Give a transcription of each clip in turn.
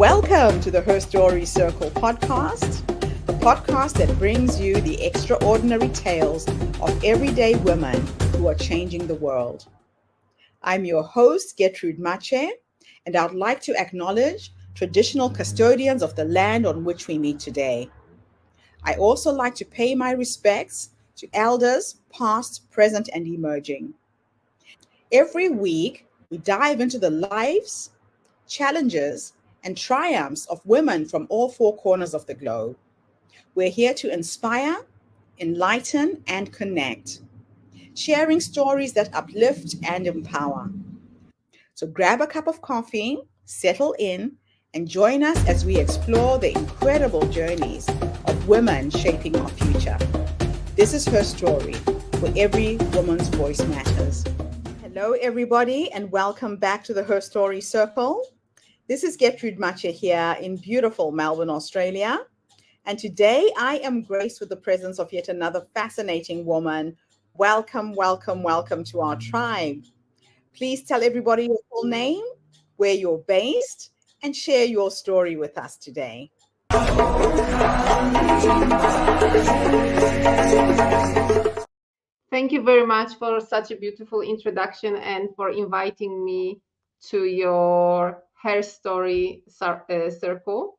Welcome to the Her Story Circle podcast, the podcast that brings you the extraordinary tales of everyday women who are changing the world. I'm your host, Gertrude Mache, and I'd like to acknowledge traditional custodians of the land on which we meet today. I also like to pay my respects to elders, past, present, and emerging. Every week, we dive into the lives, challenges, and triumphs of women from all four corners of the globe. We're here to inspire, enlighten, and connect, sharing stories that uplift and empower. So grab a cup of coffee, settle in, and join us as we explore the incredible journeys of women shaping our future. This is Her Story, where every woman's voice matters. Hello, everybody, and welcome back to the Her Story Circle. This is Gertrude Mache here in beautiful Melbourne, Australia. And today I am graced with the presence of yet another fascinating woman. Welcome, welcome, welcome to our tribe. Please tell everybody your full name, where you're based, and share your story with us today. Thank you very much for such a beautiful introduction and for inviting me to your Her Story circle.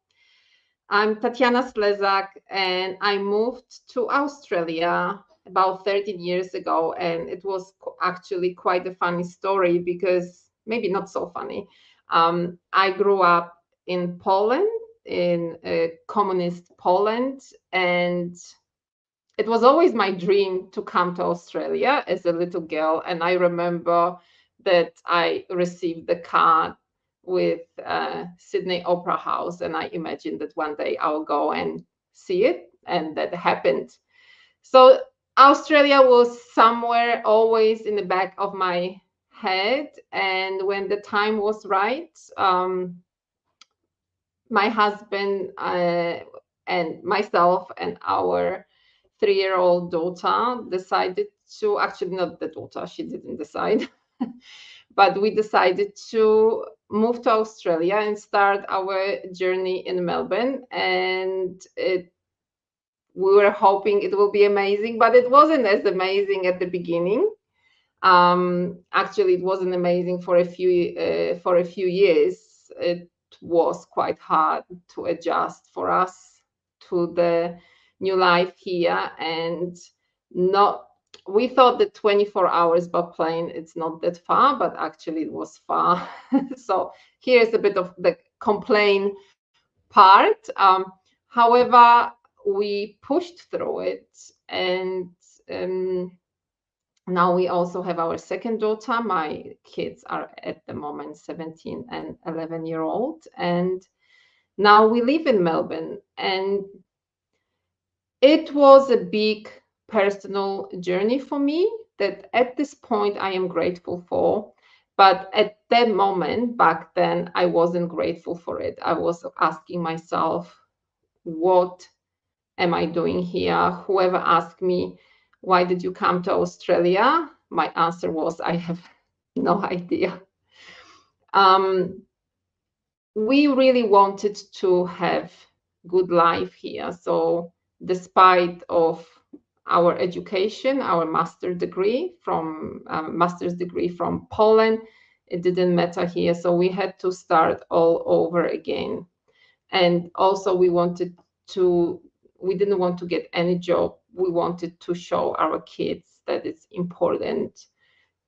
I'm Tatiana Slezak and I moved to Australia about 13 years ago, and it was actually quite a funny story because maybe not so funny. I grew up in Poland, in communist Poland, and it was always my dream to come to Australia as a little girl. And I remember that I received the card with Sydney Opera House, and I imagined that one day I'll go and see it, and that happened. So Australia was somewhere always in the back of my head, and when the time was right, my husband and myself and our 3-year-old daughter decided to, actually not the daughter, she didn't decide, but we decided to move to Australia and start our journey in Melbourne. And we were hoping it will be amazing, but it wasn't as amazing at the beginning. Actually, it wasn't amazing for a few years. It was quite hard to adjust for us to the new life here, and we thought that 24 hours by plane, it's not that far, but actually it was far. So here's a bit of the complaint part. However, we pushed through it, and now we also have our second daughter. My kids are at the moment 17 and 11-year-old, and now we live in Melbourne. And it was a big personal journey for me that at this point I am grateful for. But at that moment, back then, I wasn't grateful for it. I was asking myself, what am I doing here? Whoever asked me, why did you come to Australia? My answer was, I have no idea. We really wanted to have good life here. So despite of our education, our master's degree from Poland, it didn't matter here. So we had to start all over again. And also we didn't want to get any job. We wanted to show our kids that it's important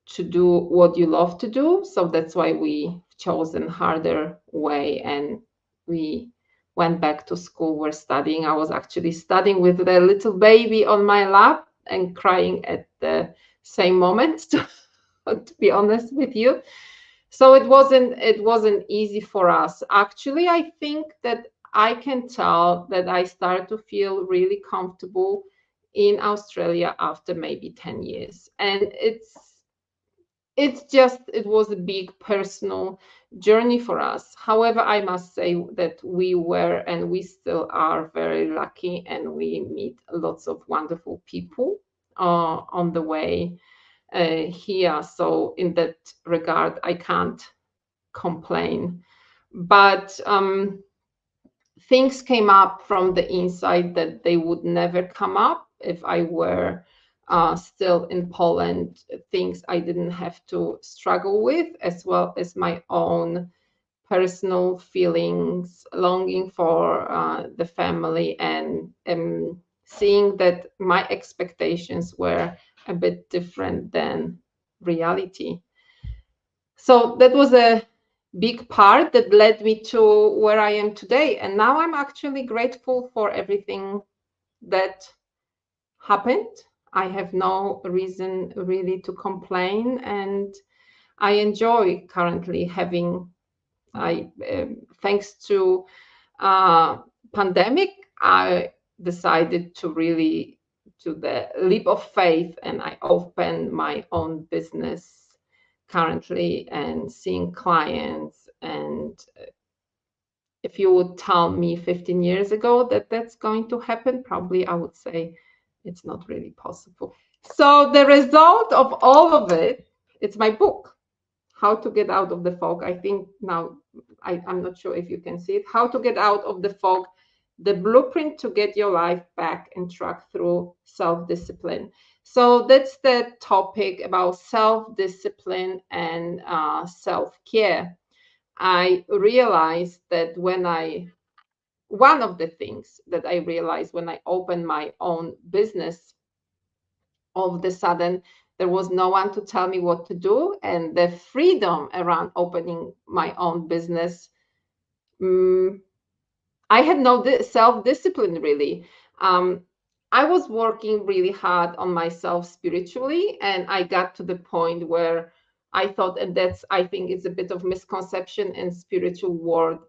to do what you love to do. So that's why we chosen harder way, and we went back to school. We're studying. I was actually studying with the little baby on my lap and crying at the same moment, to be honest with you. So it wasn't easy for us. Actually, I think that I can tell that I started to feel really comfortable in Australia after maybe 10 years. And it was a big personal journey for us. However, I must say that we were and we still are very lucky, and we meet lots of wonderful people on the way here. So in that regard, I can't complain. but things came up from the inside that they would never come up if I were still in Poland. Things I didn't have to struggle with, as well as my own personal feelings, longing for the family, and seeing that my expectations were a bit different than reality. So that was a big part that led me to where I am today. And now I'm actually grateful for everything that happened. I have no reason really to complain, and I enjoy currently having. Thanks to pandemic, I decided to really to the leap of faith, and I opened my own business currently and seeing clients. And if you would tell me 15 years ago that that's going to happen, probably I would say it's not really possible. So the result of all of it, it's my book, How to Get Out of the Fog. I think now, I'm not sure if you can see it. How to Get Out of the Fog, the blueprint to get your life back and track through self-discipline. So that's the topic about self-discipline and self-care. I realized that one of the things that I realized when I opened my own business, all of a sudden, there was no one to tell me what to do. And the freedom around opening my own business, I had no self-discipline really. I was working really hard on myself spiritually, and I got to the point where I thought, and that's, I think it's a bit of misconception in spiritual world,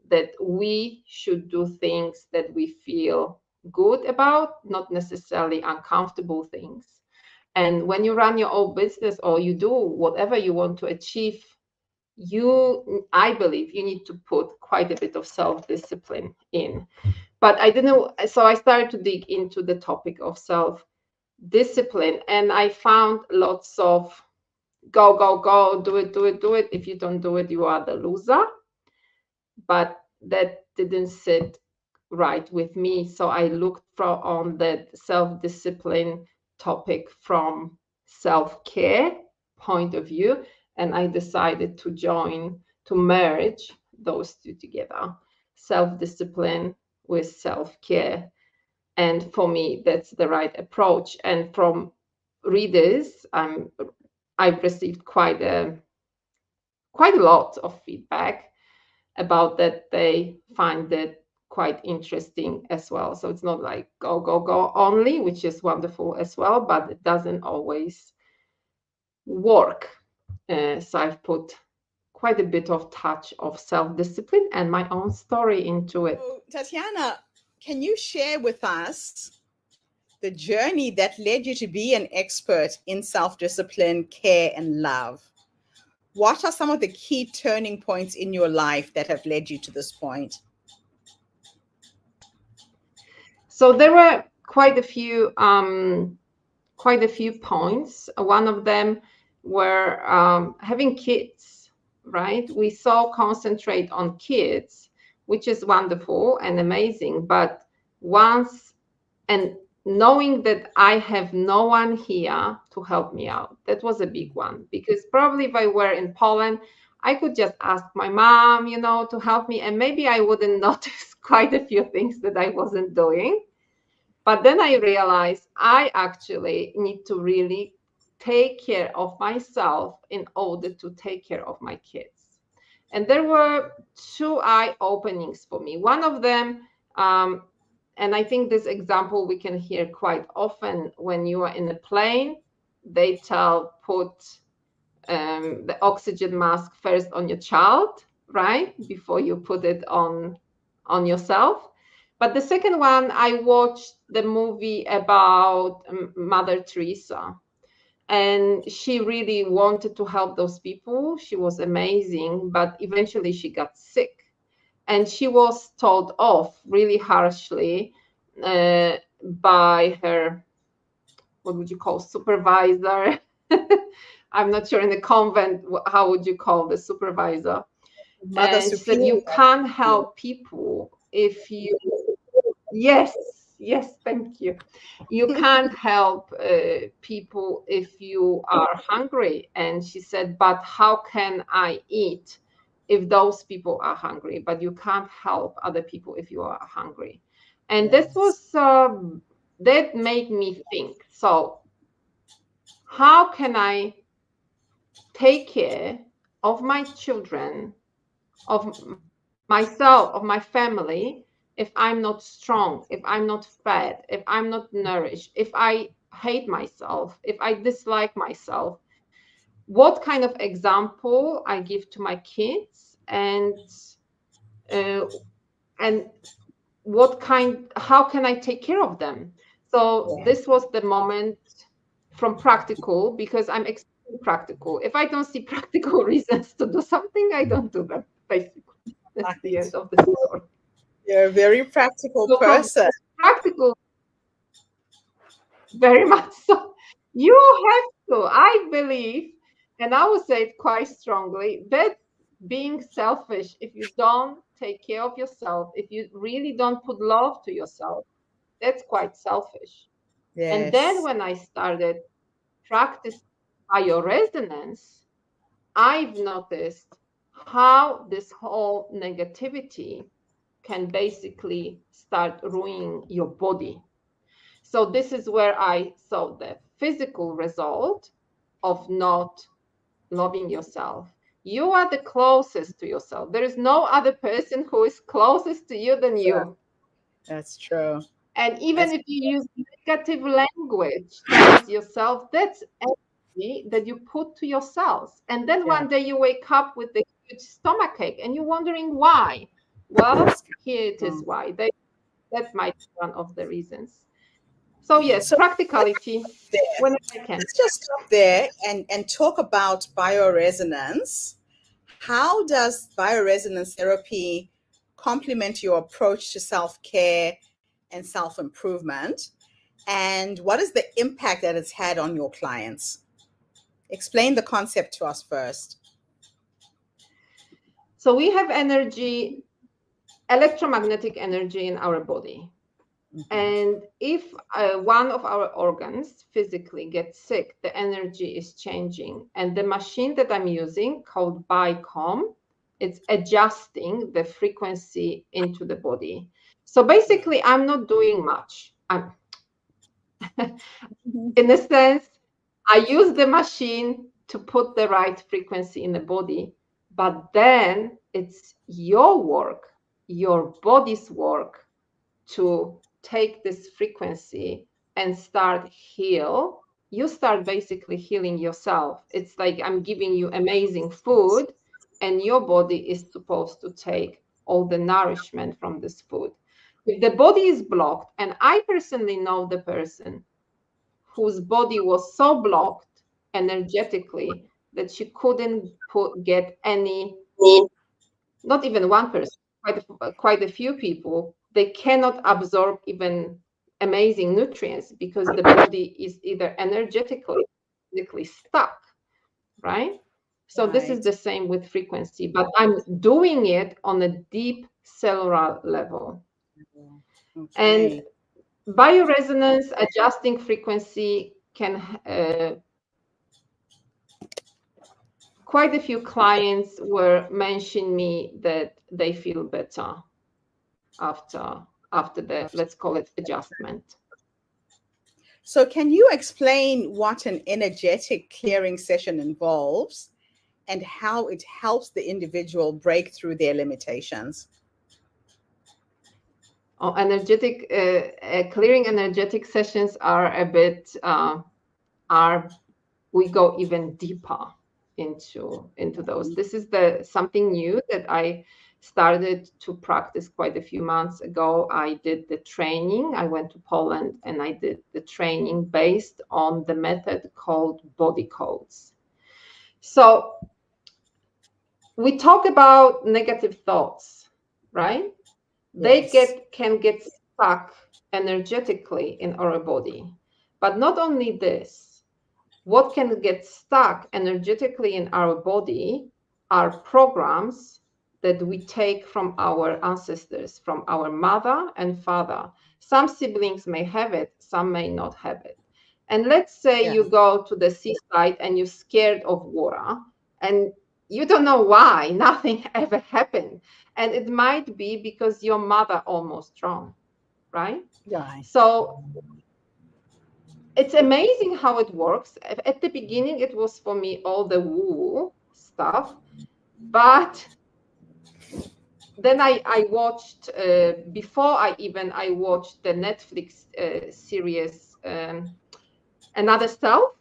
that we should do things that we feel good about, not necessarily uncomfortable things. And when you run your own business or you do whatever you want to achieve, I believe you need to put quite a bit of self-discipline in. But I didn't, so I started to dig into the topic of self-discipline, and I found lots of go, go, go, do it, do it, do it. If you don't do it, you are the loser. But that didn't sit right with me. So I looked on that self-discipline topic from self-care point of view, and I decided to merge those two together, self-discipline with self-care. And for me, that's the right approach. And from readers, I've received quite a lot of feedback about that. They find it quite interesting as well. So it's not like go, go, go only, which is wonderful as well, but it doesn't always work. So I've put quite a bit of touch of self-discipline and my own story into it. So, Tatiana, can you share with us the journey that led you to be an expert in self-discipline, care, and love? What are some of the key turning points in your life that have led you to this point? So there were quite a few points. One of them were having kids, right? We so concentrate on kids, which is wonderful and amazing. But knowing that I have no one here to help me out, that was a big one. Because probably if I were in Poland, I could just ask my mom, to help me, and maybe I wouldn't notice quite a few things that I wasn't doing. But then I realized I actually need to really take care of myself in order to take care of my kids. And there were two eye openings for me. One of them, and I think this example we can hear quite often when you are in a plane, they put the oxygen mask first on your child, right? Before you put it on yourself. But the second one, I watched the movie about Mother Teresa, and she really wanted to help those people. She was amazing, but eventually she got sick, and she was told off really harshly by her, what would you call, supervisor? I'm not sure in the convent, how would you call the supervisor? Mother And she said, you Superior. can't help people if you, yes, yes, thank you. You can't help people if you are hungry. And she said, but how can I eat if those people are hungry? But you can't help other people if you are hungry. And this was, that made me think. So how can I take care of my children, of myself, of my family, if I'm not strong, if I'm not fed, if I'm not nourished, if I hate myself, if I dislike myself? What kind of example I give to my kids, uh, and how can I take care of them? So this was the moment from practical, because I'm extremely practical. If I don't see practical reasons to do something, I don't do them, basically. That's the end of the story. You're a very practical So from person. practical, very much so. You have to, I believe, and I would say it quite strongly, that being selfish, if you don't take care of yourself, if you really don't put love to yourself, that's quite selfish. And then Yes. when I started practicing bioresonance, I've noticed how this whole negativity can basically start ruining your body. So this is where I saw the physical result of not loving yourself. You are the closest to yourself. There is no other person who is closest to you than you. That's true. And even That's if you use negative language towards yourself, that's energy that you put to yourself. And then yeah. one day you wake up with a huge stomachache and you're wondering why. Well, here it is why. That might be one of the reasons. So yes, So practicality there. when I can. Let's just stop there and talk about bioresonance. How does bioresonance therapy complement your approach to self-care and self-improvement? And what is the impact that it's had on your clients? Explain the concept to us first. So we have energy, electromagnetic energy in our body. And if one of our organs physically gets sick, the energy is changing. And the machine that I'm using, called BiCom, it's adjusting the frequency into the body. So basically, I'm not doing much. In a sense, I use the machine to put the right frequency in the body, but then it's your work, your body's work, to take this frequency and start heal. You start basically healing yourself. It's like I'm giving you amazing food, and your body is supposed to take all the nourishment from this food. If the body is blocked, and I personally know the person whose body was so blocked energetically that she couldn't get any, not even one person, quite a few people, they cannot absorb even amazing nutrients because the body is either energetically physically stuck, right? So this is Right. the same with frequency, but I'm doing it on a deep cellular level. And Okay. bioresonance adjusting frequency can quite a few clients were mentioning me that they feel better after the, let's call it, adjustment. So, can you explain what an energetic clearing session involves and how it helps the individual break through their limitations? Energetic clearing energetic sessions are a bit we go even deeper into those. This is something new that I started to practice quite a few months ago. I did the training. I went to Poland and I did the training based on the method called body codes. So we talk about negative thoughts, right? They Yes. can get stuck energetically in our body. But not only this, what can get stuck energetically in our body are programs that we take from our ancestors, from our mother and father. Some siblings may have it, some may not have it. And let's say you go to the seaside and you're scared of water and you don't know why, nothing ever happened. And it might be because your mother almost drowned, right? So it's amazing how it works. At the beginning, it was for me all the woo stuff, but then I watched, before I watched the Netflix series, Another Self,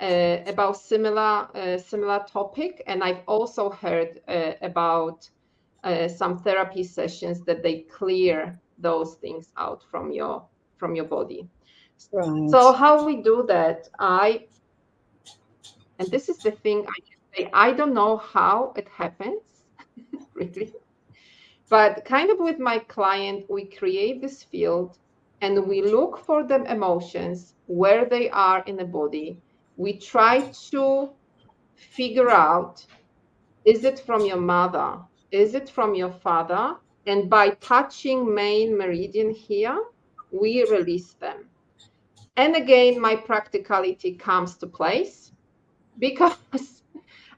about similar topic. And I've also heard about some therapy sessions that they clear those things out from your body. Right. So how we do that, and this is the thing I can say, I don't know how it happens, really. But kind of with my client, we create this field and we look for the emotions where they are in the body. We try to figure out, is it from your mother? Is it from your father? And by touching main meridian here, we release them. And again, my practicality comes to place because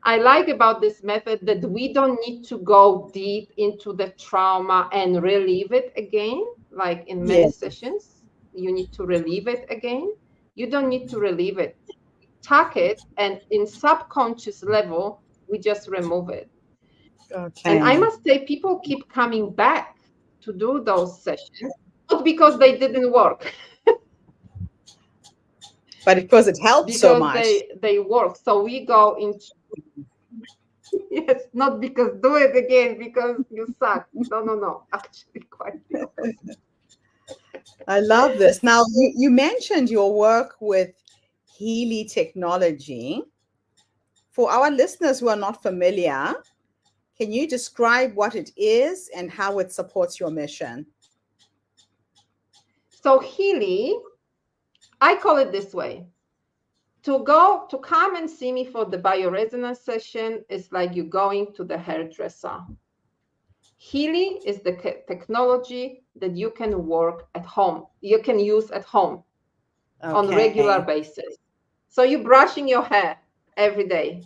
I like about this method that we don't need to go deep into the trauma and relieve it again. Like in many sessions, you need to relieve it again. You don't need to relieve it. Tuck it, and in subconscious level, we just remove it. Okay. And I must say, people keep coming back to do those sessions, not because they didn't work, but because it helped so much. because they work. So we go into yes, not because do it again because you suck. No. Actually, quite the opposite. I love this. Now, you mentioned your work with Healy technology. For our listeners who are not familiar, can you describe what it is and how it supports your mission? So Healy, I call it this way. To come and see me for the bioresonance session is like you going to the hairdresser. Healy is the technology that you can work at home. You can use at home on regular basis. So you're brushing your hair every day.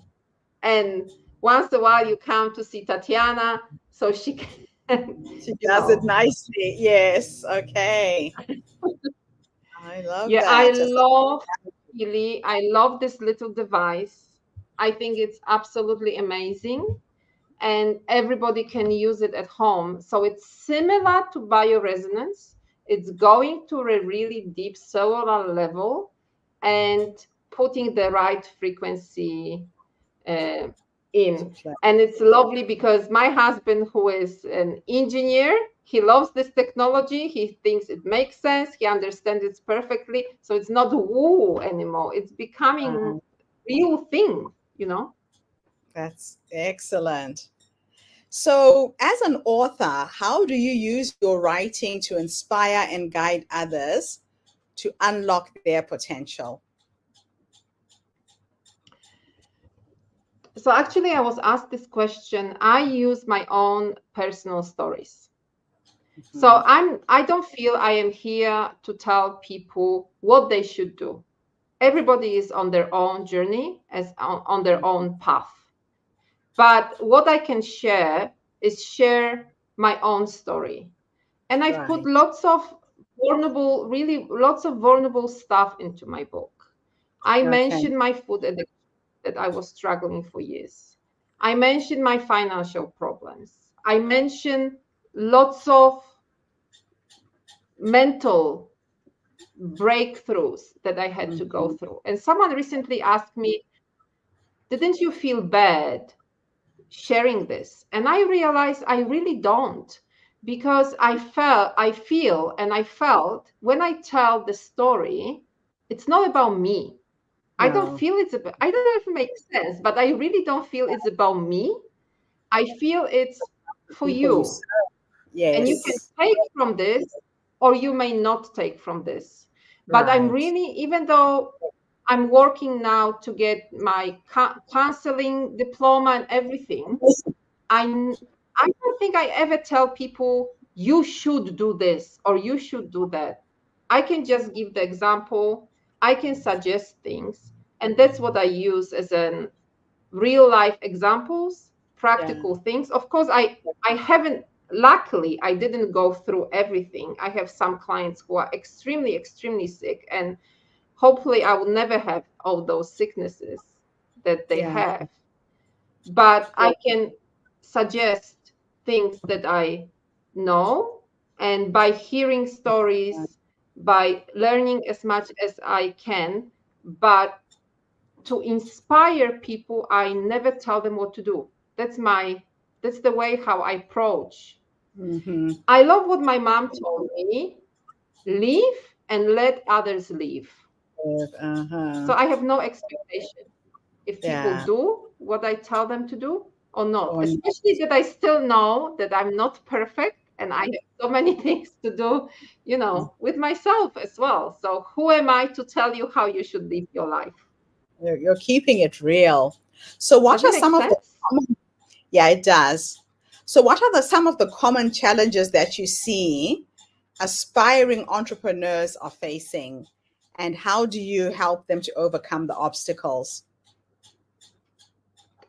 And once in a while you come to see Tatiana so she can. She does it nicely. Yes. Okay. I love that. I love Healy. I love this little device. I think it's absolutely amazing. And everybody can use it at home. So it's similar to bioresonance. It's going to a really deep cellular level and putting the right frequency in. And it's lovely because my husband, who is an engineer, he loves this technology. He thinks it makes sense. He understands it perfectly. So it's not woo anymore. It's becoming a real thing, you know? That's excellent. So, as an author, how do you use your writing to inspire and guide others to unlock their potential? So actually, I was asked this question. I use my own personal stories. So I don't feel I am here to tell people what they should do. Everybody is on their own journey, as on their own path. But what I can share is share my own story. And I've put lots of vulnerable stuff into my book. I mentioned my food addiction that I was struggling for years. I mentioned my financial problems. I mentioned lots of mental breakthroughs that I had to go through. And someone recently asked me, didn't you feel bad sharing this? And I realized I really don't, because I feel and I felt when I tell the story, it's not about me. I don't feel it's about, I don't know if it makes sense, but I really don't feel it's about me. I feel it's for you. Yes. And you can take from this or you may not take from this. But I'm really, even though I'm working now to get my counseling diploma and everything, I don't think I ever tell people, you should do this or you should do that. I can just give the example. I can suggest things. And that's what I use as an real life examples, Yeah. practical things. Of course, I haven't, luckily, I didn't go through everything. I have some clients who are extremely, extremely sick. And hopefully I will never have all those sicknesses that they Yeah. have. But Yeah. I can suggest things that I know, and by hearing stories, by learning as much as I can, but to inspire people, I never tell them what to do. That's the way how I approach. Mm-hmm. I love what my mom told me, live and let others live. Uh-huh. So I have no expectation if people Yeah. do what I tell them to do or not, On especially that I still know that I'm not perfect and I have so many things to do, with myself as well. So who am I to tell you how you should live your life? you're keeping it real. So what Does it are make some of the sense? common, yeah, it does. So what are some of the common challenges that you see aspiring entrepreneurs are facing, and how do you help them to overcome the obstacles?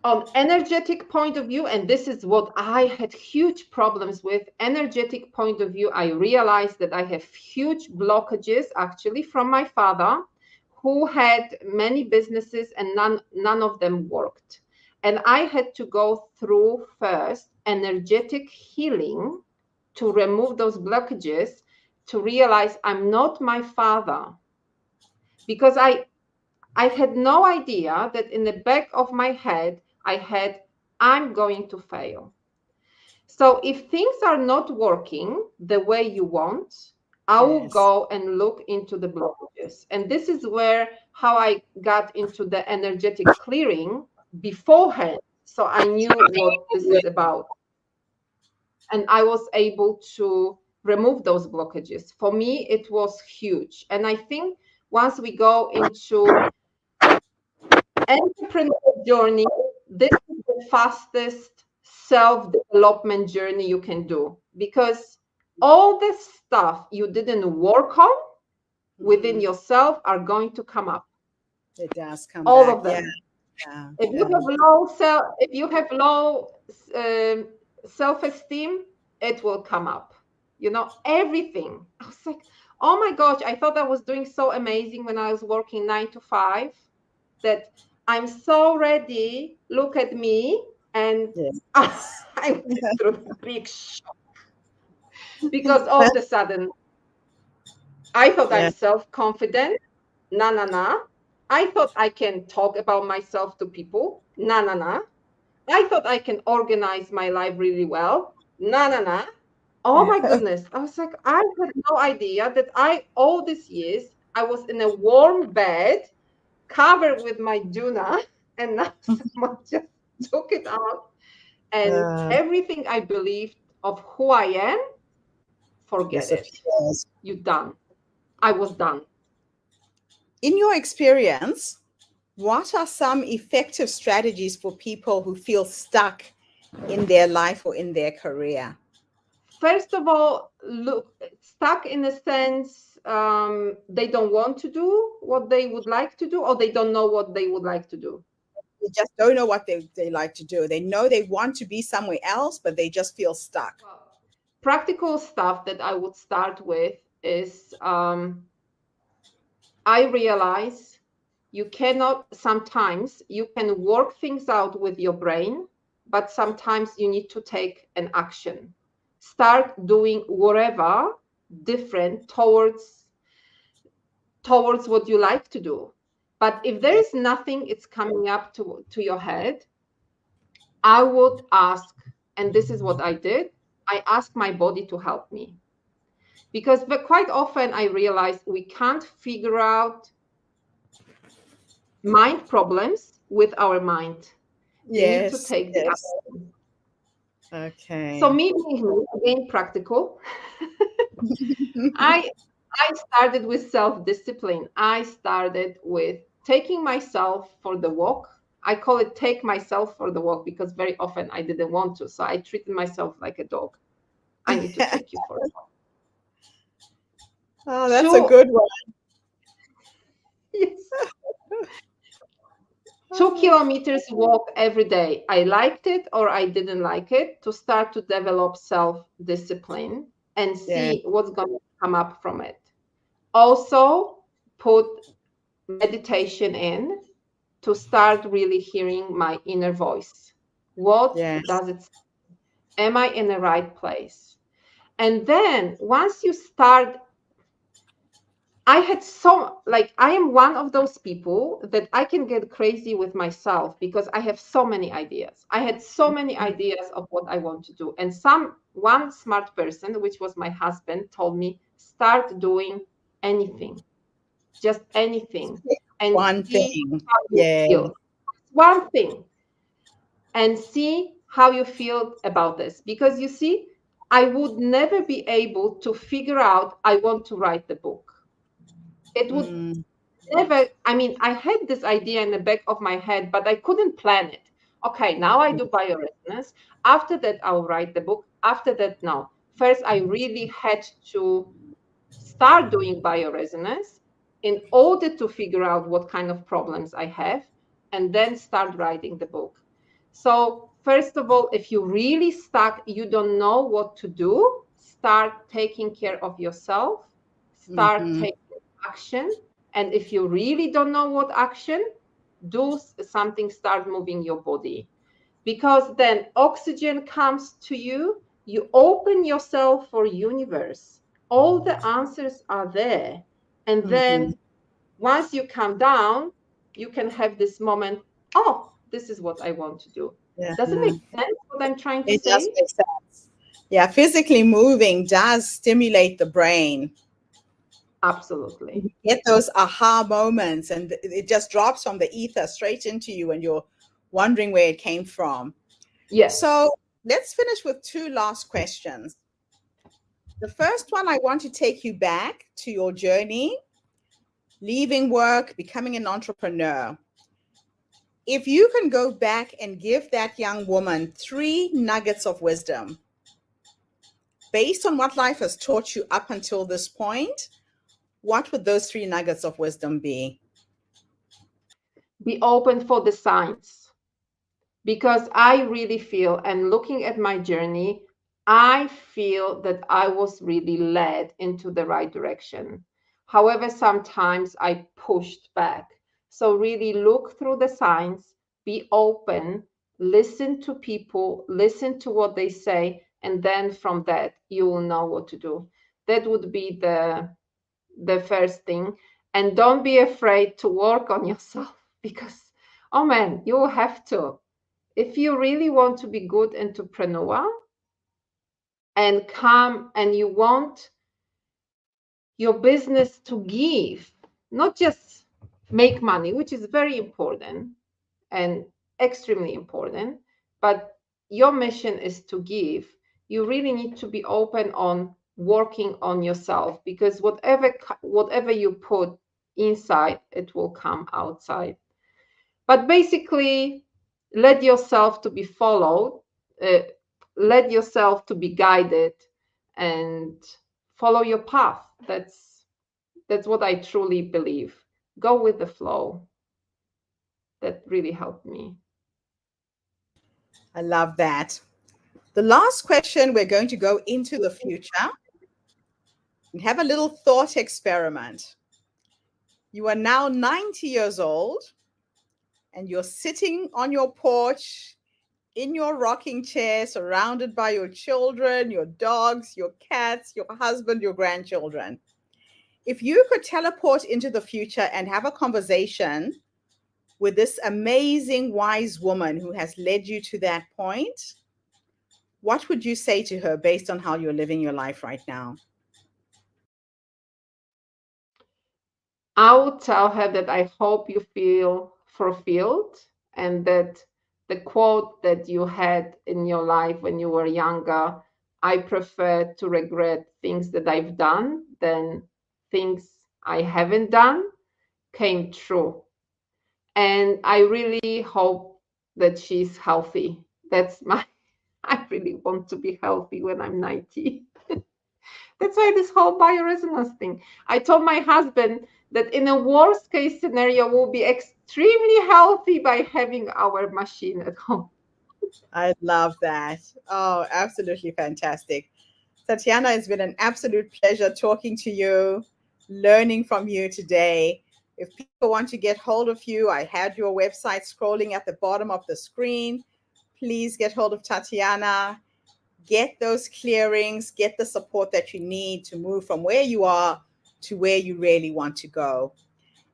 On energetic point of view, and this is what I had huge problems with, energetic point of view, I realized that I have huge blockages actually from my father, who had many businesses and none of them worked. And I had to go through first energetic healing to remove those blockages, to realize I'm not my father, because I had no idea that in the back of my head, I had, I'm going to fail. So if things are not working the way you want, I will Yes. go and look into the blockages. And this is where how I got into the energetic clearing beforehand. So I knew what this is about. And I was able to remove those blockages. For me, it was huge. And I think once we go into entrepreneur journey, this is the fastest self-development journey you can do, because all the stuff you didn't work on within Mhm. yourself are going to come up, It does come all back. of Yeah. them. Yeah. If you Yeah. have low um, self-esteem, it will come up. Everything. I was like, oh my gosh, I thought I was doing so amazing when I was working 9 to 5, that I'm so ready. Look at me. And Yes. I went through the big shock, because all of a sudden I thought I'm Yeah. self-confident. Na na na. I thought I can talk about myself to people. Na na na. I thought I can organize my life really well. Na na na. Oh my goodness. I was like, I had no idea that all these years, I was in a warm bed, covered with my Duna, and now someone just took it out. And Uh, everything I believed of who I am, forget it. disappears. You're done. I was done. In your experience, what are some effective strategies for people who feel stuck in their life or in their career? First of all, look, stuck in a sense, they don't want to do what they would like to do, or they don't know what they would like to do. They just don't know what they like to do. They know they want to be somewhere else, but they just feel stuck. Well, practical stuff that I would start with is, I realize sometimes you can work things out with your brain, but sometimes you need to take an action. Start doing whatever different towards what you like to do. But if there is nothing, it's coming up to your head, I would ask, and this is what I did, I asked my body to help me. But quite often I realize we can't figure out mind problems with our mind. You need to Yes, take the yes. action. So Okay. me being again practical, I I started with self-discipline. I started with taking myself for the walk. I call it take myself for the walk, because very often I didn't want to. So I treated myself like a dog. I need to take you for a walk. Oh, that's a good one. Yes. 2 kilometers walk every day. I liked it or I didn't like it, to start to develop self-discipline and Yeah. see what's going to come up from it. Also, put meditation in to start really hearing my inner voice. What Yes. does it say? Am I in the right place? And then once you start, I am one of those people that I can get crazy with myself because I have so many ideas. I had so many ideas of what I want to do. And one smart person, which was my husband, told me, start doing anything, just anything, and One see thing. how you Yeah. feel. One thing, and see how you feel about this. Because you see, I would never be able to figure out I want to write the book. It would never, I mean, I had this idea in the back of my head, but I couldn't plan it. Okay, now I do bioresonance. After that, I'll write the book. After that, no. First, I really had to start doing bioresonance in order to figure out what kind of problems I have, and then start writing the book. So, first of all, if you're really stuck, you don't know what to do, start taking care of yourself, start Mm-hmm. taking action. And if you really don't know what action, do something, start moving your body. Because then oxygen comes to you, you open yourself for universe. All the answers are there. And Mm-hmm. then once you come down, you can have this moment, oh, this is what I want to do. Yeah. Does it make sense what I'm trying to It does say? make sense. Yeah, physically moving does stimulate the brain. Absolutely. You get those aha moments, and it just drops from the ether straight into you, and you're wondering where it came from. Yes. So let's finish with two last questions. The first one, I want to take you back to your journey, leaving work, becoming an entrepreneur. If you can go back and give that young woman 3 nuggets of wisdom based on what life has taught you up until this point, what would those 3 nuggets of wisdom be? Be open for the signs. Because I really feel, and looking at my journey, I feel that I was really led into the right direction. However, sometimes I pushed back. So, really look through the signs, be open, listen to people, listen to what they say, and then from that, you will know what to do. That would be the first thing. And don't be afraid to work on yourself because, oh man, you will have to. If you really want to be good entrepreneur and come and you want your business to give, not just make money, which is very important and extremely important, but your mission is to give, you really need to be open on working on yourself, because whatever you put inside, it will come outside. But basically, let yourself to be followed, uh, let yourself to be guided, and follow your path. That's what I truly believe. Go with the flow. That really helped me. I love that. The last question, we're going to go into the future and have a little thought experiment. You are now 90 years old and you're sitting on your porch in your rocking chair, surrounded by your children, your dogs, your cats, your husband, your grandchildren. If you could teleport into the future and have a conversation with this amazing, wise woman who has led you to that point, what would you say to her based on how you're living your life right now? I would tell her that I hope you feel fulfilled, and that the quote that you had in your life when you were younger, I prefer to regret things that I've done than things I haven't done, came true. And I really hope that she's healthy. I really want to be healthy when I'm 90. That's why this whole bioresonance thing. I told my husband that in a worst case scenario, we'll be extremely healthy by having our machine at home. I love that. Oh, absolutely fantastic. Tatiana, it's been an absolute pleasure talking to you, learning from you today. If people want to get hold of you, I had your website scrolling at the bottom of the screen. Please get hold of Tatiana, get those clearings, get the support that you need to move from where you are to where you really want to go.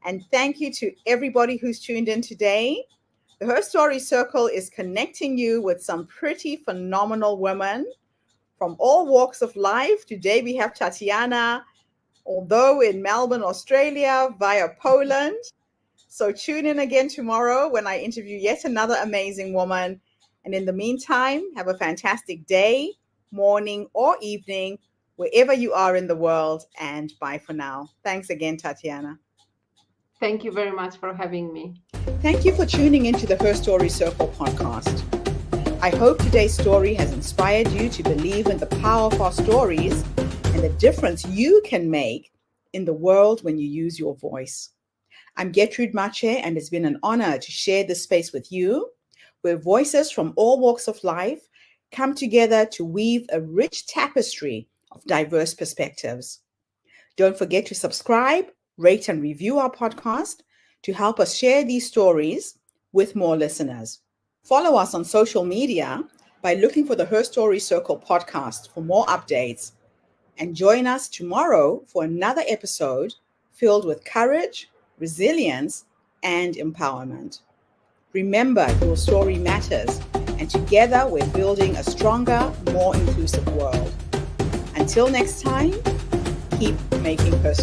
And thank you to everybody who's tuned in today. The Her Story Circle is connecting you with some pretty phenomenal women from all walks of life. Today we have Tatiana, although in Melbourne, Australia, via Poland. So tune in again tomorrow when I interview yet another amazing woman. And in the meantime, have a fantastic day, morning, or evening, wherever you are in the world. And bye for now. Thanks again, Tatiana. Thank you very much for having me. Thank you for tuning into the Her Story Circle podcast. I hope today's story has inspired you to believe in the power of our stories and the difference you can make in the world when you use your voice. I'm Gertrude Mache, and it's been an honor to share this space with you, where voices from all walks of life come together to weave a rich tapestry of diverse perspectives. Don't forget to subscribe, rate, and review our podcast to help us share these stories with more listeners. Follow us on social media by looking for the Her Story Circle podcast for more updates. And join us tomorrow for another episode filled with courage, resilience, and empowerment. Remember, your story matters, and together we're building a stronger, more inclusive world. Until next time, keep making her story.